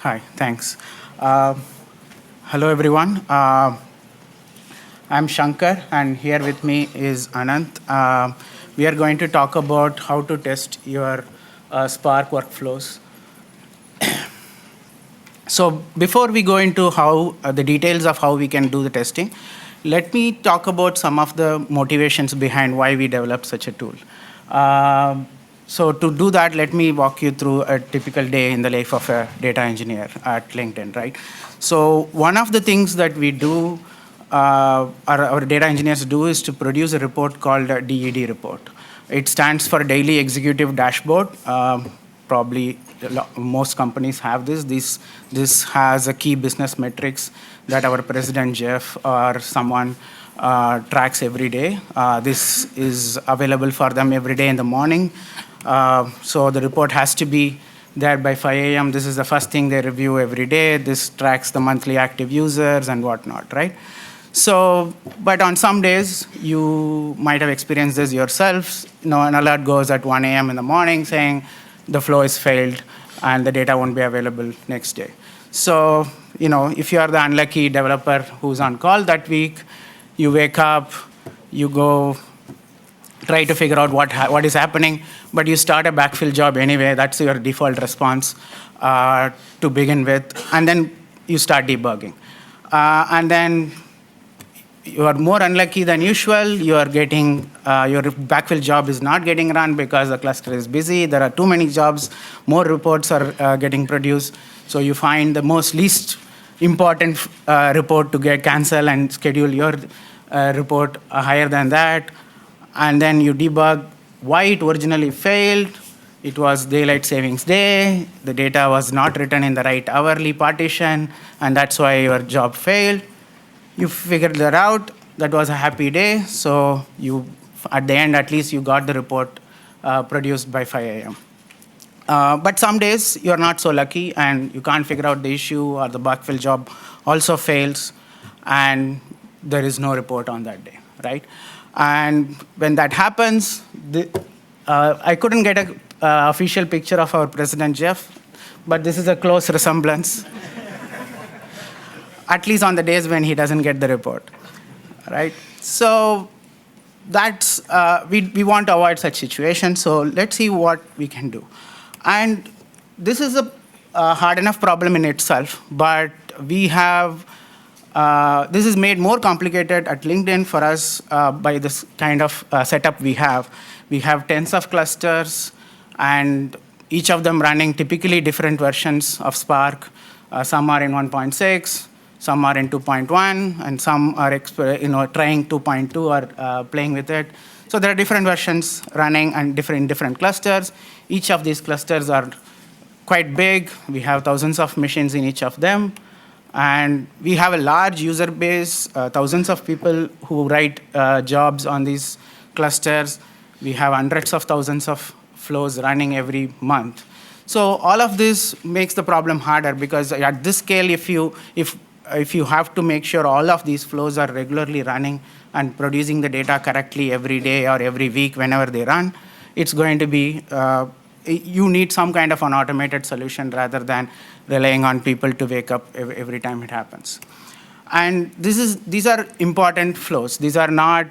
Hi, thanks. Hello, everyone. I'm Shankar, and here with me is Anant. We are going to talk about how to test your Spark workflows. So before we go into how the details of how we can do the testing, let me talk about some of the motivations behind why we developed such a tool. So to do that, let me walk you through a typical day in the life of a data engineer at LinkedIn, right? So one of the things that we do, our data engineers do, is to produce a report called a DED report. It stands for Daily Executive Dashboard. Probably most companies have this. This has a key business metrics that our president Jeff or someone tracks every day. This is available for them every day in the morning. So the report has to be there by 5 a.m. This is the first thing they review every day. This tracks the monthly active users and whatnot, right? So, but on some days, you might have experienced this yourselves. An alert goes at 1 a.m. in the morning saying the flow is failed and the data won't be available next day. So, if you are the unlucky developer who's on call that week, you wake up, you go try to figure out what is happening, but you start a backfill job anyway. That's your default response to begin with, and then you start debugging. And then you are more unlucky than usual. You are getting, your backfill job is not getting run because the cluster is busy. There are too many jobs. More reports are getting produced. So you find the least important report to get canceled and schedule your report higher than that. And then you debug why it originally failed. It was daylight savings day. The data was not written in the right hourly partition, and that's why your job failed. You figured that out. That was a happy day. So at the end, at least you got the report produced by 5 a.m. But some days you're not so lucky and you can't figure out the issue, or the backfill job also fails and there is no report on that day, right? And when that happens, I couldn't get an official picture of our president, Jeff, but this is a close resemblance. At least on the days when he doesn't get the report, right? So that's, we want to avoid such situations, so let's see what we can do. And this is a hard enough problem in itself, but we have, this is made more complicated at LinkedIn for us by this kind of setup we have. We have tens of clusters, and each of them running typically different versions of Spark. Some are in 1.6, some are in 2.1, and some are trying 2.2 or playing with it. So there are different versions running and different clusters. Each of these clusters are quite big. We have thousands of machines in each of them. And we have a large user base, thousands of people who write jobs on these clusters. We have hundreds of thousands of flows running every month. So all of this makes the problem harder, because at this scale, if you have to make sure all of these flows are regularly running and producing the data correctly every day or every week whenever they run, it's going to be, you need some kind of an automated solution rather than relying on people to wake up every time it happens. And these are important flows. These are not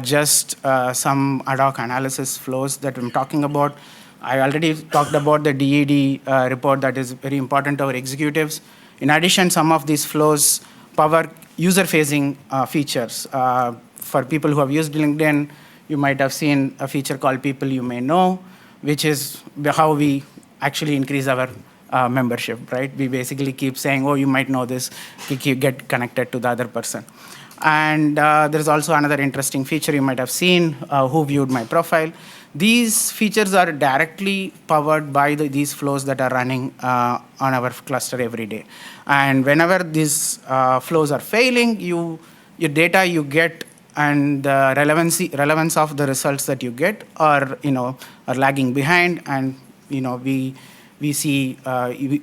just some ad hoc analysis flows that I'm talking about. I already talked about the DED report that is very important to our executives. In addition, some of these flows power user-facing features. For people who have used LinkedIn, you might have seen a feature called People You May Know, which is how we actually increase our membership, right? We basically keep saying, oh, you might know this, you get connected to the other person. And there's also another interesting feature you might have seen, who viewed my profile. These features are directly powered by these flows that are running on our cluster every day. And whenever these flows are failing, your data you get and the relevance of the results that you get are lagging behind, and we see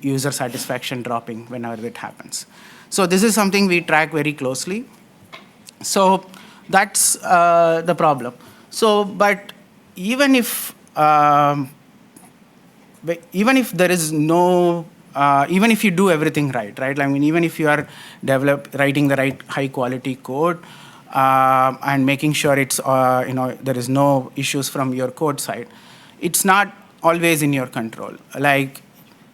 user satisfaction dropping whenever it happens. So this is something we track very closely. So that's the problem. So, but even if there is no even if you do everything right, right? I mean, even if you are writing the right high quality code and making sure it's, there is no issues from your code side, it's not always in your control. Like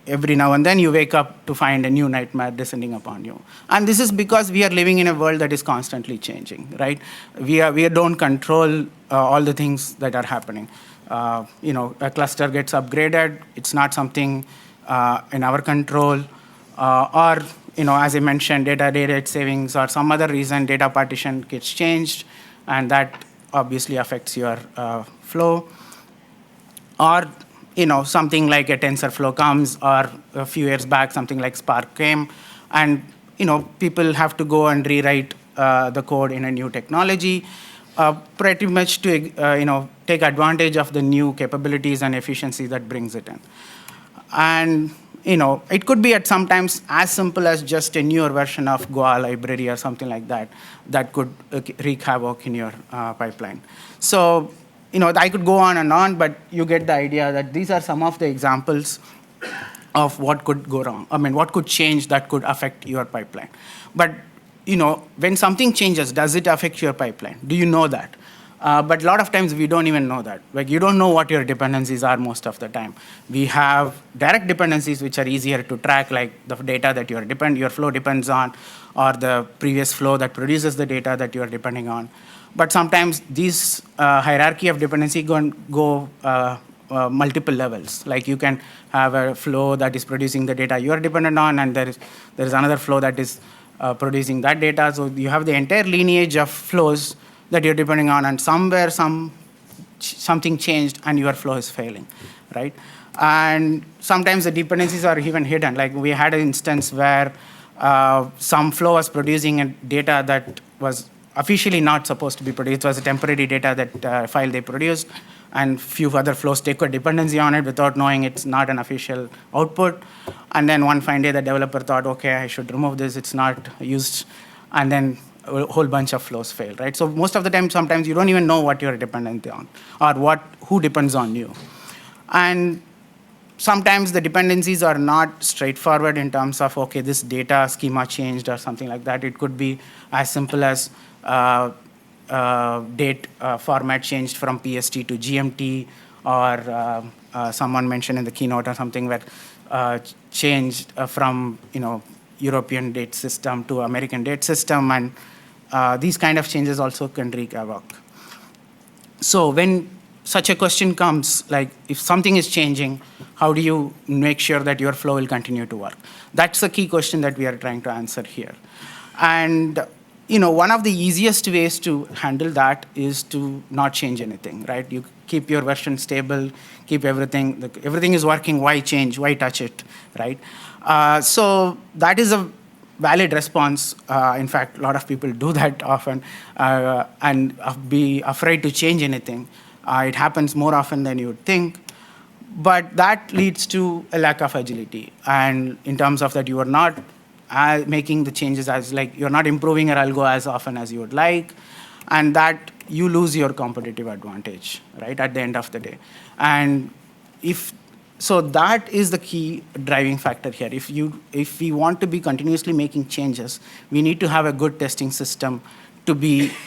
every now and then you wake up to find a new nightmare descending upon you. And this is because we are living in a world that is constantly changing, right? We don't control all the things that are happening. A cluster gets upgraded, it's not something in our control, or as I mentioned, data rate savings or some other reason, data partition gets changed, and that obviously affects your flow. Or something like a TensorFlow comes, or a few years back, something like Spark came, and people have to go and rewrite the code in a new technology, pretty much to take advantage of the new capabilities and efficiency that brings it in. And it could be at sometimes as simple as just a newer version of Goa library or something like that that could wreak havoc in your pipeline. So I could go on and on, but you get the idea that these are some of the examples of what could go wrong. I mean, what could change that could affect your pipeline. But when something changes, does it affect your pipeline? Do you know that? But a lot of times we don't even know that. Like, you don't know what your dependencies are most of the time. We have direct dependencies which are easier to track, like the data that your flow depends on, or the previous flow that produces the data that you are depending on. But sometimes these hierarchy of dependency go multiple levels. Like, you can have a flow that is producing the data you are dependent on, and there is another flow that is producing that data. So you have the entire lineage of flows that you're depending on, and somewhere something changed and your flow is failing, right? And sometimes the dependencies are even hidden. Like, we had an instance where some flow was producing a data that was officially not supposed to be produced. It was a temporary data that file they produced, and few other flows take a dependency on it without knowing it's not an official output. And then one fine day, the developer thought, okay, I should remove this, it's not used. And then a whole bunch of flows fail, right? So most of the time, sometimes you don't even know what you're dependent on, or who depends on you. And sometimes the dependencies are not straightforward in terms of, okay, this data schema changed or something like that. It could be as simple as date format changed from PST to GMT, or someone mentioned in the keynote or something where changed from European date system to American date system, and these kind of changes also can wreak havoc. So when such a question comes, like if something is changing, how do you make sure that your flow will continue to work? That's the key question that we are trying to answer here. And one of the easiest ways to handle that is to not change anything, right? You keep your version stable, keep everything is working, why change, why touch it, right? So that is a valid response. In fact, a lot of people do that often and be afraid to change anything. It happens more often than you would think. But that leads to a lack of agility. And in terms of that, you are not making the changes you're not improving your algo as often as you would like. And that you lose your competitive advantage, right, at the end of the day. And so that is the key driving factor here. If we want to be continuously making changes, we need to have a good testing system to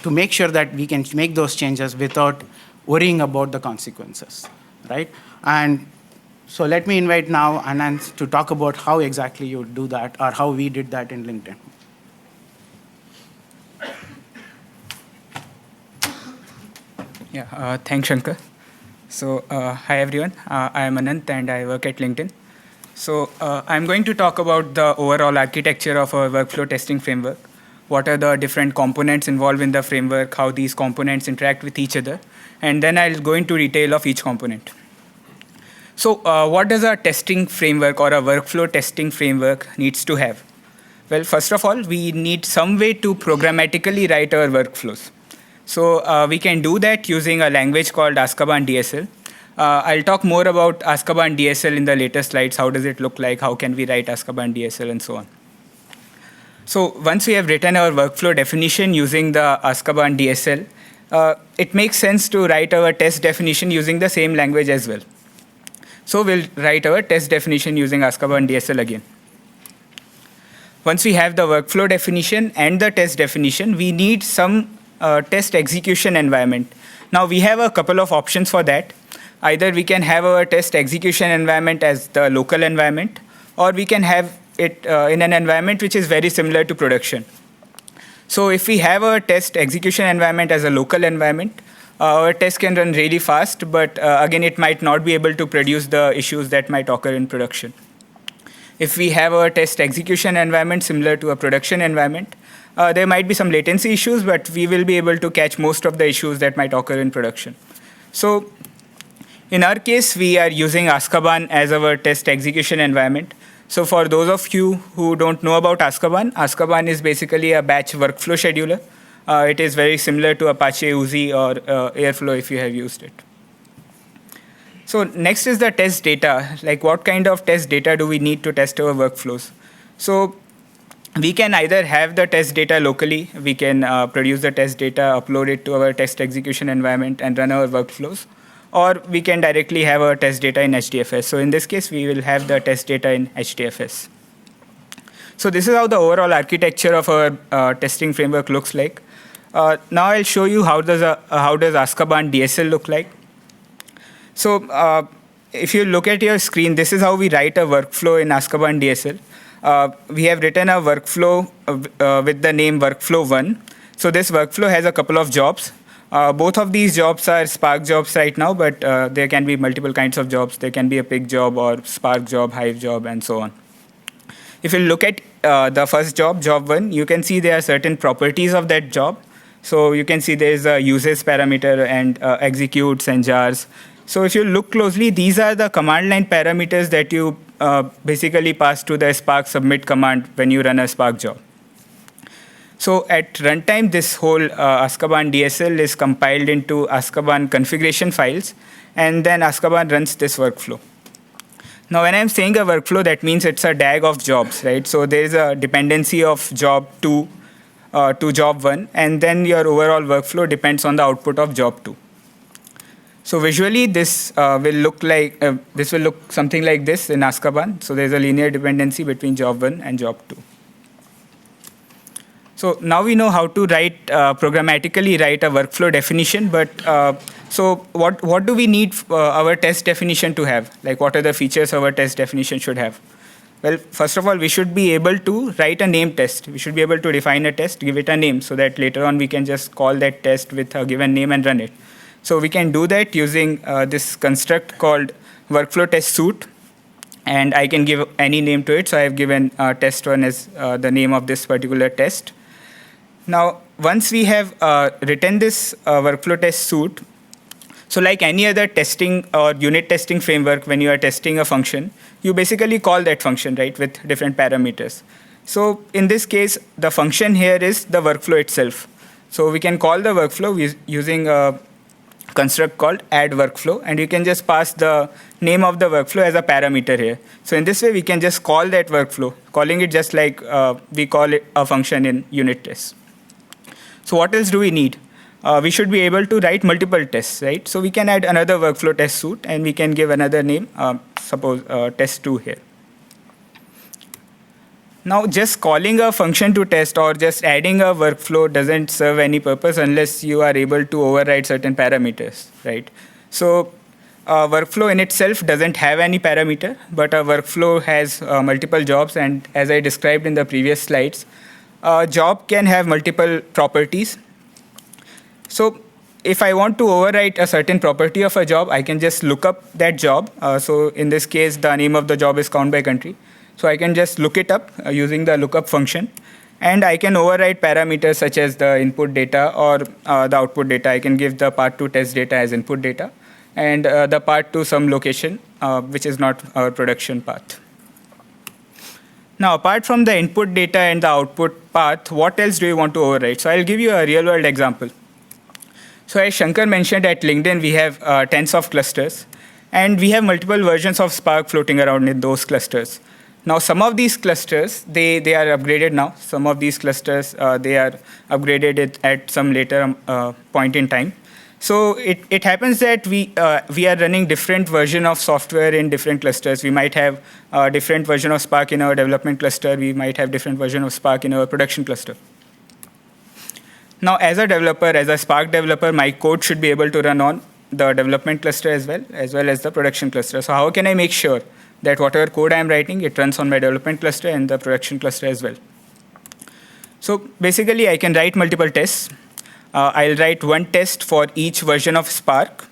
make sure that we can make those changes without worrying about the consequences, right? And so let me invite now Anant to talk about how exactly you do that, or how we did that in LinkedIn. Yeah, thanks, Shankar. So, hi everyone. I am Anant and I work at LinkedIn. So, I'm going to talk about the overall architecture of our workflow testing framework. What are the different components involved in the framework, how these components interact with each other, and then I'll go into detail of each component. So, what does a testing framework or a workflow testing framework needs to have? Well, first of all, we need some way to programmatically write our workflows. So we can do that using a language called Azkaban DSL. I'll talk more about Azkaban DSL in the later slides. How does it look like? How can we write Azkaban DSL and so on? So once we have written our workflow definition using the Azkaban DSL, it makes sense to write our test definition using the same language as well. So we'll write our test definition using Azkaban DSL again. Once we have the workflow definition and the test definition, we need some test execution environment. Now we have a couple of options for that. Either we can have our test execution environment as the local environment, or we can have it in an environment which is very similar to production. So if we have a test execution environment as a local environment, our test can run really fast, but again, it might not be able to produce the issues that might occur in production. If we have a test execution environment similar to a production environment, there might be some latency issues, but we will be able to catch most of the issues that might occur in production. So in our case, we are using Azkaban as our test execution environment. So for those of you who don't know about Azkaban, Azkaban is basically a batch workflow scheduler. It is very similar to Apache Uzi or Airflow if you have used it. So next is the test data. Like what kind of test data do we need to test our workflows? So we can either have the test data locally, we can produce the test data, upload it to our test execution environment and run our workflows, or we can directly have our test data in HDFS. So in this case, we will have the test data in HDFS. So this is how the overall architecture of our testing framework looks like. Now I'll show you how does Azkaban DSL look like. So if you look at your screen, this is how we write a workflow in Azkaban DSL. We have written a workflow with the name workflow1. So this workflow has a couple of jobs. Both of these jobs are Spark jobs right now, but there can be multiple kinds of jobs. There can be a pig job or Spark job, Hive job, and so on. If you look at the first job, job 1, you can see there are certain properties of that job. So you can see there is a uses parameter and executes and jars. So if you look closely, these are the command line parameters that you basically pass to the Spark submit command when you run a Spark job. So at runtime, this whole Azkaban DSL is compiled into Azkaban configuration files, and then Azkaban runs this workflow. Now, when I'm saying a workflow, that means it's a DAG of jobs, right? So there is a dependency of job 2 to job 1, and then your overall workflow depends on the output of job 2. So visually, this will look something like this in Azkaban. So there's a linear dependency between job 1 and job 2. So now we know how to programmatically write a workflow definition, but so what do we need our test definition to have? Like what are the features our test definition should have? Well, first of all, we should be able to write a name test. We should be able to define a test, give it a name, so that later on we can just call that test with a given name and run it. So we can do that using this construct called workflow test suite, and I can give any name to it. So I have given test1 as the name of this particular test. Now, once we have written this workflow test suite, so like any other testing or unit testing framework, when you are testing a function, you basically call that function, right, with different parameters. So in this case, the function here is the workflow itself. So we can call the workflow using a construct called add workflow, and you can just pass the name of the workflow as a parameter here. So in this way, we can just call that workflow, calling it just like we call it a function in unit tests. So what else do we need? We should be able to write multiple tests, right? So we can add another workflow test suite, and we can give another name, suppose test2 here. Now, just calling a function to test or just adding a workflow doesn't serve any purpose unless you are able to override certain parameters, right? So workflow in itself doesn't have any parameter, but a workflow has multiple jobs, and as I described in the previous slides, a job can have multiple properties. So if I want to overwrite a certain property of a job, I can just look up that job. So in this case, the name of the job is count by country. So I can just look it up using the lookup function, and I can override parameters such as the input data or the output data. I can give the part2 test data as input data, and the part2 some location, which is not our production path. Now, apart from the input data and the output path, what else do you want to override? So I'll give you a real-world example. So as Shankar mentioned, at LinkedIn, we have tens of clusters, and we have multiple versions of Spark floating around in those clusters. Now, some of these clusters, they are upgraded now. Some of these clusters, they are upgraded at some later point in time. So it happens that we are running different version of software in different clusters. We might have a different version of Spark in our development cluster. We might have different version of Spark in our production cluster. Now, as a developer, as a Spark developer, my code should be able to run on the development cluster as well as the production cluster. So how can I make sure that whatever code I'm writing, it runs on my development cluster and the production cluster as well? So basically, I can write multiple tests. I'll write one test for each version of Spark,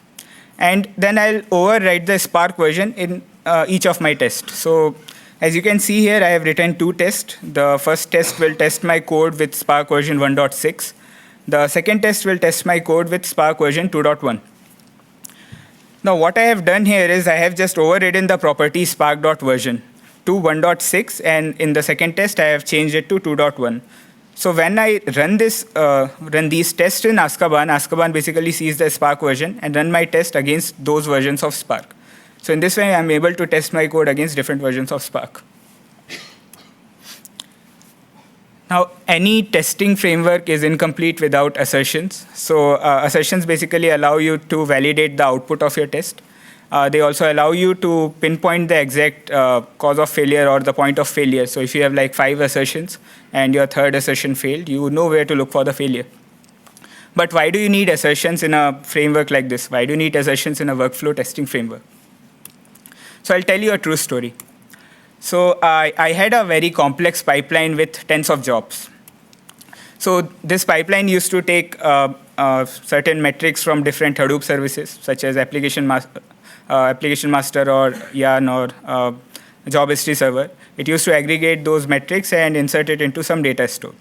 and then I'll overwrite the Spark version in each of my tests. So as you can see here, I have written two tests. The first test will test my code with Spark version 1.6. The second test will test my code with Spark version 2.1. Now what I have done here is I have just overridden the property spark.version to 1.6, and in the second test, I have changed it to 2.1. So when I run these tests in Azkaban basically sees the Spark version and run my test against those versions of Spark. So in this way, I'm able to test my code against different versions of Spark. Now, any testing framework is incomplete without assertions. So assertions basically allow you to validate the output of your test. They also allow you to pinpoint the exact cause of failure or the point of failure. So if you have like 5 assertions and your third assertion failed, you know where to look for the failure. But why do you need assertions in a framework like this? Why do you need assertions in a workflow testing framework? So I'll tell you a true story. So I had a very complex pipeline with tens of jobs. So this pipeline used to take certain metrics from different Hadoop services, such as application master or Yarn or job history server. It used to aggregate those metrics and insert it into some data store.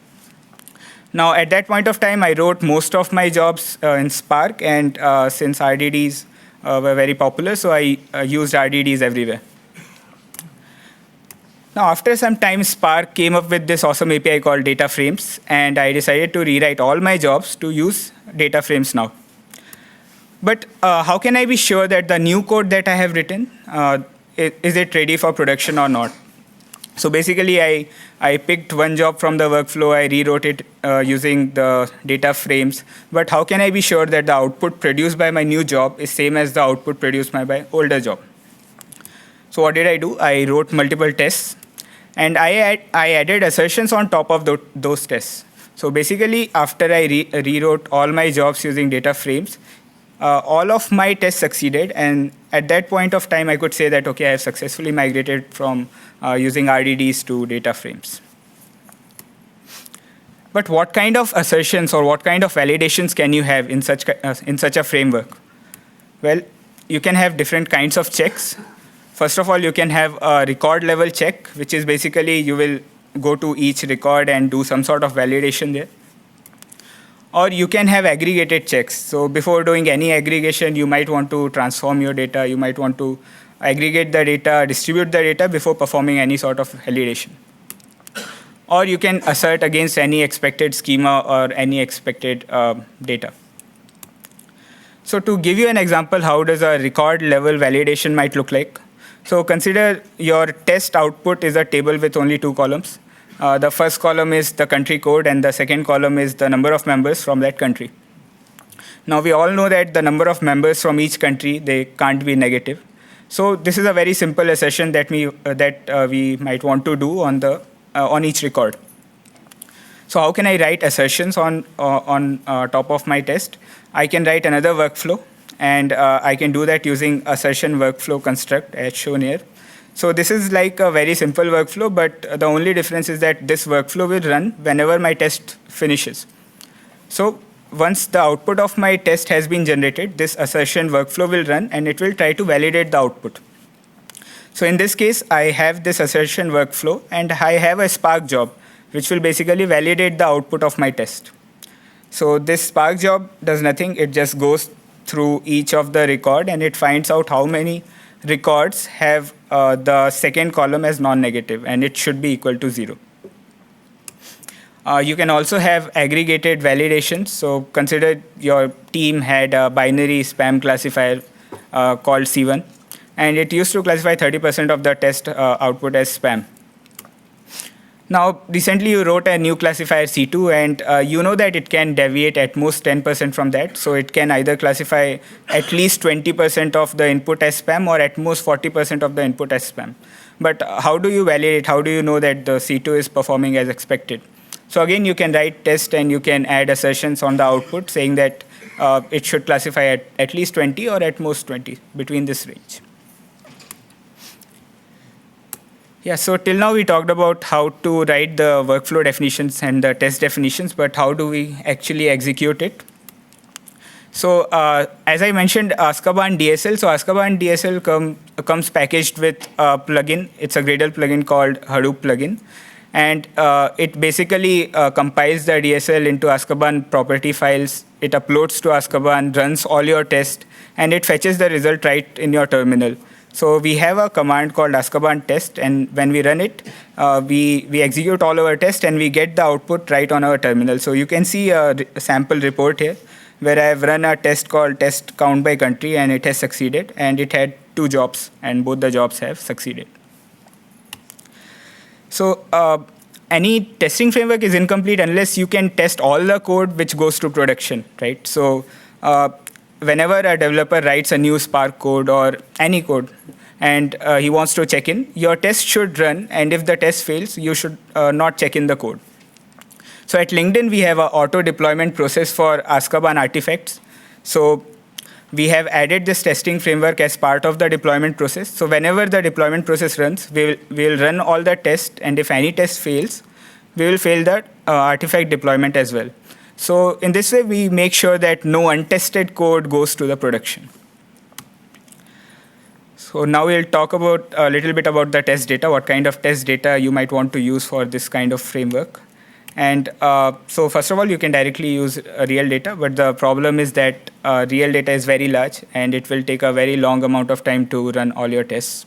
Now, at that point of time, I wrote most of my jobs in Spark, and since RDDs were very popular, so I used RDDs everywhere. Now, after some time, Spark came up with this awesome API called data frames, and I decided to rewrite all my jobs to use data frames now. But how can I be sure that the new code that I have written, is it ready for production or not? So basically, I picked one job from the workflow, I rewrote it using the data frames. But how can I be sure that the output produced by my new job is same as the output produced by my older job? So what did I do? I wrote multiple tests, and I added assertions on top of those tests. So basically, after I rewrote all my jobs using data frames, all of my tests succeeded, and at that point of time, I could say that, okay, I have successfully migrated from using RDDs to data frames. But what kind of assertions or what kind of validations can you have in such a framework? Well, you can have different kinds of checks. First of all, you can have a record level check, which is basically you will go to each record and do some sort of validation there. Or you can have aggregated checks. So before doing any aggregation, you might want to transform your data. You might want to aggregate the data, distribute the data before performing any sort of validation. Or you can assert against any expected schema or any expected data. So to give you an example, how does a record level validation might look like? So consider your test output is a table with only 2 columns. The first column is the country code, and the second column is the number of members from that country. Now, we all know that the number of members from each country, they can't be negative. So this is a very simple assertion that we might want to do on each record. So how can I write assertions on top of my test? I can write another workflow, and I can do that using assertion workflow construct as shown here. So this is like a very simple workflow, but the only difference is that this workflow will run whenever my test finishes. So once the output of my test has been generated, this assertion workflow will run, and it will try to validate the output. So in this case, I have this assertion workflow, and I have a Spark job, which will basically validate the output of my test. So this Spark job does nothing. It just goes through each of the record, and it finds out how many records have the second column as non-negative, and it should be equal to 0. You can also have aggregated validations. So consider your team had a binary spam classifier called C1, and it used to classify 30% of the test output as spam. Now, recently you wrote a new classifier C2, and you know that it can deviate at most 10% from that. So it can either classify at least 20% of the input as spam or at most 40% of the input as spam. But how do you validate? How do you know that the C2 is performing as expected? So again, you can write test and you can add assertions on the output saying that it should classify at least 20 or at most 20, between this range. Yeah, so till now we talked about how to write the workflow definitions and the test definitions, but how do we actually execute it? So as I mentioned, Azkaban DSL. So Azkaban DSL comes packaged with a plugin. It's a Gradle plugin called Hadoop plugin. And it basically compiles the DSL into Azkaban property files. It uploads to Azkaban, runs all your tests, and it fetches the result right in your terminal. So we have a command called Azkaban test, and when we run it, we execute all our tests, and we get the output right on our terminal. So you can see a sample report here, where I have run a test called test count by country, and it has succeeded, and it had 2 jobs, and both the jobs have succeeded. So any testing framework is incomplete unless you can test all the code which goes to production, right? So whenever a developer writes a new Spark code or any code, and he wants to check in, your test should run, and if the test fails, you should not check in the code. So at LinkedIn, we have an auto deployment process for Azkaban artifacts. So we have added this testing framework as part of the deployment process. So whenever the deployment process runs, we will run all the tests, and if any test fails, we will fail the artifact deployment as well. So in this way, we make sure that no untested code goes to the production. So now we'll talk about a little bit about the test data, what kind of test data you might want to use for this kind of framework. And so first of all, you can directly use real data, but the problem is that real data is very large, and it will take a very long amount of time to run all your tests.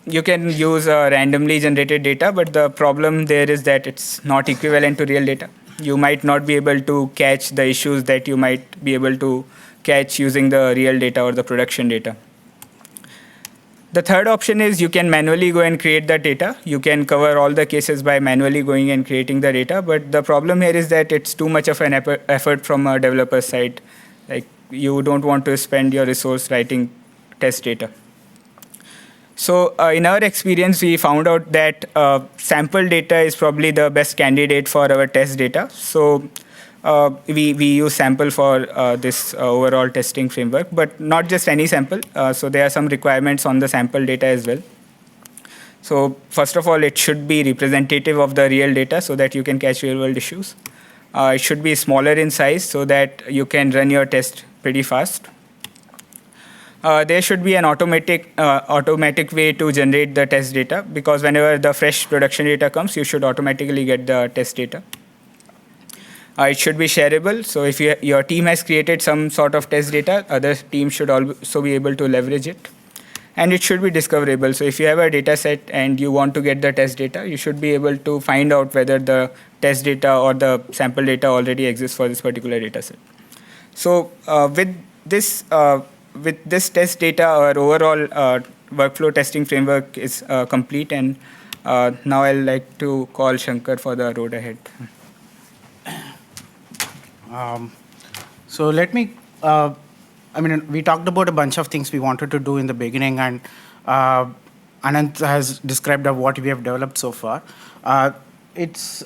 You can use randomly generated data, but the problem there is that it's not equivalent to real data. You might not be able to catch the issues that you might be able to catch using the real data or the production data. The third option is you can manually go and create the data. You can cover all the cases by manually going and creating the data, but the problem here is that it's too much of an effort from a developer side. Like, you don't want to spend your resource writing test data. So in our experience, we found out that sample data is probably the best candidate for our test data. So we use sample for this overall testing framework, but not just any sample. So there are some requirements on the sample data as well. So first of all, it should be representative of the real data so that you can catch real world issues. It should be smaller in size so that you can run your test pretty fast. There should be an automatic way to generate the test data, because whenever the fresh production data comes, you should automatically get the test data. It should be shareable. So if your team has created some sort of test data, other teams should also be able to leverage it. And it should be discoverable. So if you have a data set and you want to get the test data, you should be able to find out whether the test data or the sample data already exists for this particular data set. So with this test data, our overall workflow testing framework is complete. And now I'd like to call Shankar for the road ahead. So let me, we talked about a bunch of things we wanted to do in the beginning, and Anant has described what we have developed so far. It's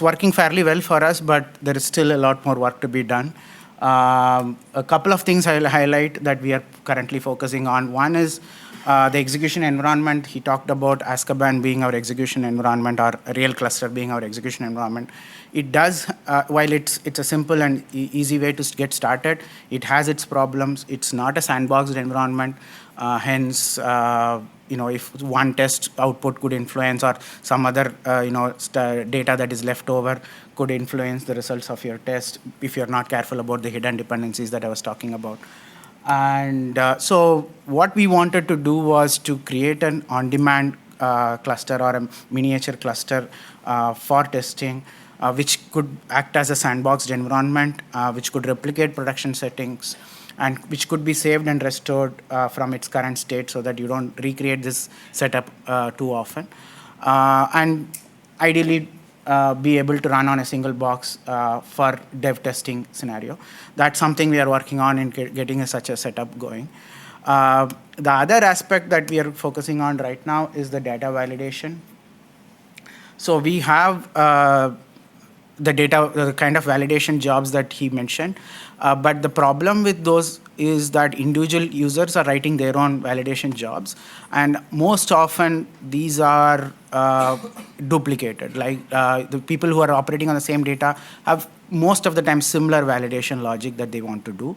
working fairly well for us, but there is still a lot more work to be done. A couple of things I'll highlight that we are currently focusing on. One is the execution environment. He talked about Azkaban being our execution environment, or a real cluster being our execution environment. It does, while it's a simple and easy way to get started, it has its problems. It's not a sandboxed environment. Hence, if one test output could influence, or some other data that is left over could influence the results of your test if you're not careful about the hidden dependencies that I was talking about. And so what we wanted to do was to create an on-demand cluster or a miniature cluster for testing, which could act as a sandboxed environment, which could replicate production settings, and which could be saved and restored from its current state so that you don't recreate this setup too often. and ideally be able to run on a single box for dev testing scenario. That's something we are working on in getting such a setup going. The other aspect that we are focusing on right now is the data validation. So we have the data, the kind of validation jobs that he mentioned. But the problem with those is that individual users are writing their own validation jobs. And most often, these are duplicated. Like the people who are operating on the same data have most of the time similar validation logic that they want to do.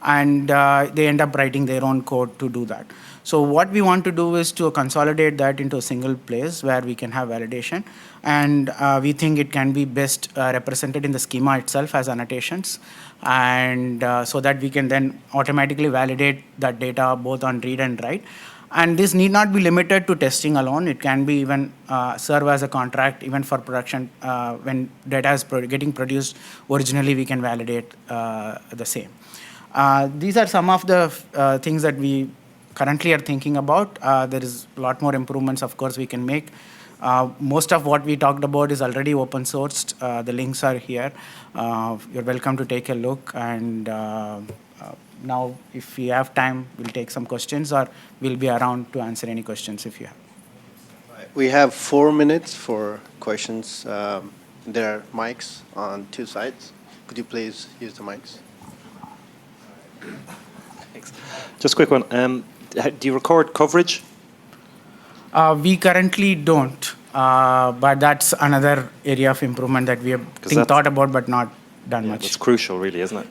And they end up writing their own code to do that. So what we want to do is to consolidate that into a single place where we can have validation. And we think it can be best represented in the schema itself as annotations. And so that we can then automatically validate that data both on read and write. And this need not be limited to testing alone. It can be even serve as a contract even for production. When data is getting produced, originally we can validate the same. These are some of the things that we currently are thinking about. There is a lot more improvements, of course, we can make. Most of what we talked about is already open sourced. The links are here. You're welcome to take a look. And now, if we have time, we'll take some questions, or we'll be around to answer any questions if you have. We have 4 minutes for questions. There are mics on 2 sides. Could you please use the mics? Thanks. Just a quick one. Do you record coverage? We currently don't, but that's another area of improvement that we have thought about but not done much. It's crucial, really, isn't it?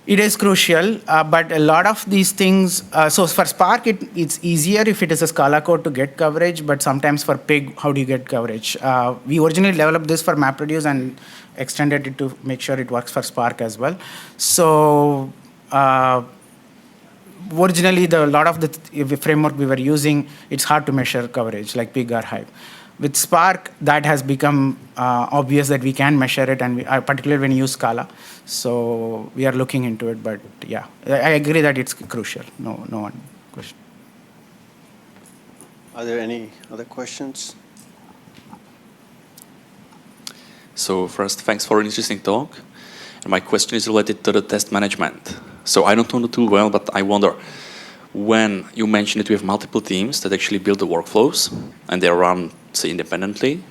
It is crucial, but a lot of these things, so for Spark, it's easier if it is a Scala code to get coverage, but sometimes for Pig, how do you get coverage? We originally developed this for MapReduce and extended it to make sure it works for Spark as well. So originally, a lot of the framework we were using, it's hard to measure coverage, like Pig or Hive. With Spark, that has become obvious that we can measure it, and particularly when you use Scala. So we are looking into it, but yeah, I agree that it's crucial. No one question. Are there any other questions? So first, thanks for an interesting talk. And my question is related to the test management. So I don't know the tool well, but I wonder, when you mentioned that we have multiple teams that actually build the workflows and they run, say, independently,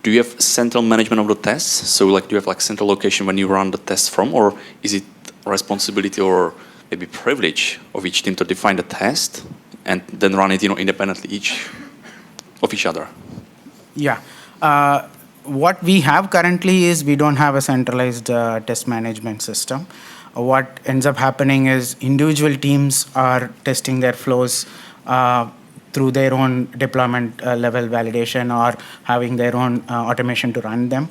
do you have central management of the tests? So like, do you have like central location when you run the tests from, or is it responsibility or maybe privilege of each team to define the test and then run it, independently each other? Yeah. What we have currently is we don't have a centralized test management system. What ends up happening is individual teams are testing their flows through their own deployment level validation or having their own automation to run them.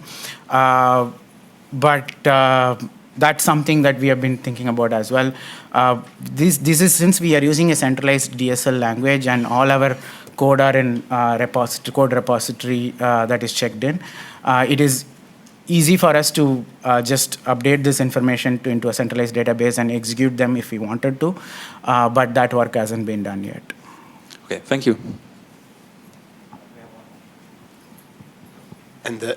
But that's something that we have been thinking about as well. This is since we are using a centralized DSL language and all our code are in code repository that is checked in. It is easy for us to just update this information into a centralized database and execute them if we wanted to, but that work hasn't been done yet. Okay, thank you. And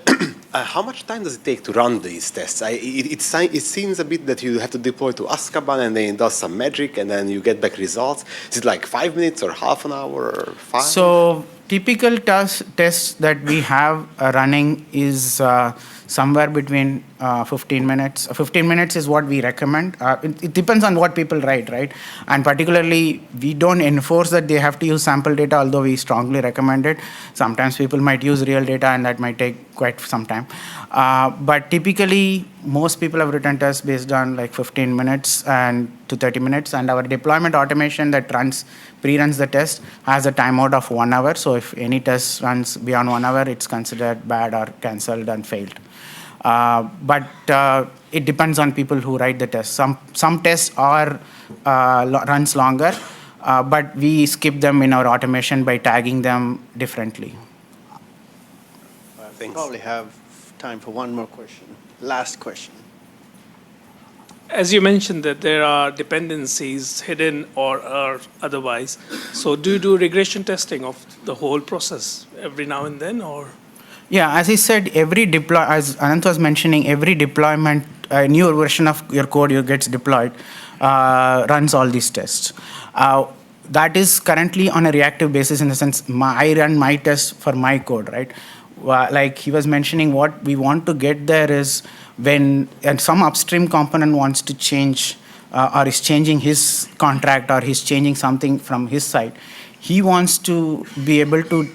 how much time does it take to run these tests? It seems a bit that you have to deploy to Azkaban and then it does some magic and then you get back results. Is it like 5 minutes or half an hour or 5? So typical tests that we have running is somewhere between 15 minutes. 15 minutes is what we recommend. It depends on what people write, right? And particularly, we don't enforce that they have to use sample data, although we strongly recommend it. Sometimes people might use real data, and that might take quite some time. But typically, most people have written tests based on like 15 minutes and to 30 minutes. And our deployment automation that pre-runs the test has a timeout of 1 hour. So if any test runs beyond 1 hour, it's considered bad or canceled and failed. But it depends on people who write the test. Some tests are runs longer, but we skip them in our automation by tagging them differently. I think we probably have time for one more question. Last question. as you mentioned that there are dependencies hidden or otherwise, so do you do regression testing of the whole process every now and then, or? Yeah, as I said, as Anant was mentioning, every deployment, a new version of your code gets deployed, runs all these tests. That is currently on a reactive basis in the sense I run my tests for my code, right? Like he was mentioning, what we want to get there is when some upstream component wants to change or is changing his contract or he's changing something from his side, he wants to be able to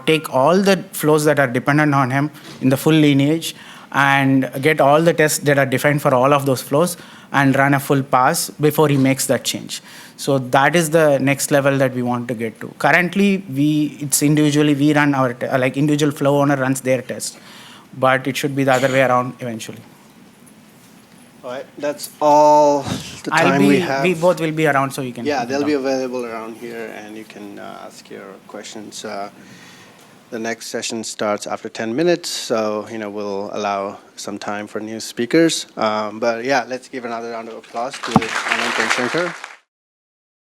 take all the flows that are dependent on him in the full lineage and get all the tests that are defined for all of those flows and run a full pass before he makes that change. So that is the next level that we want to get to. Currently, it's individually, we run our, like individual flow owner runs their test, but it should be the other way around eventually. All right, that's all the time we have. We both will be around, so you can. Yeah, they'll be available around here, and you can ask your questions. The next session starts after 10 minutes, so we'll allow some time for new speakers. But yeah, let's give another round of applause to Anant and Shankar.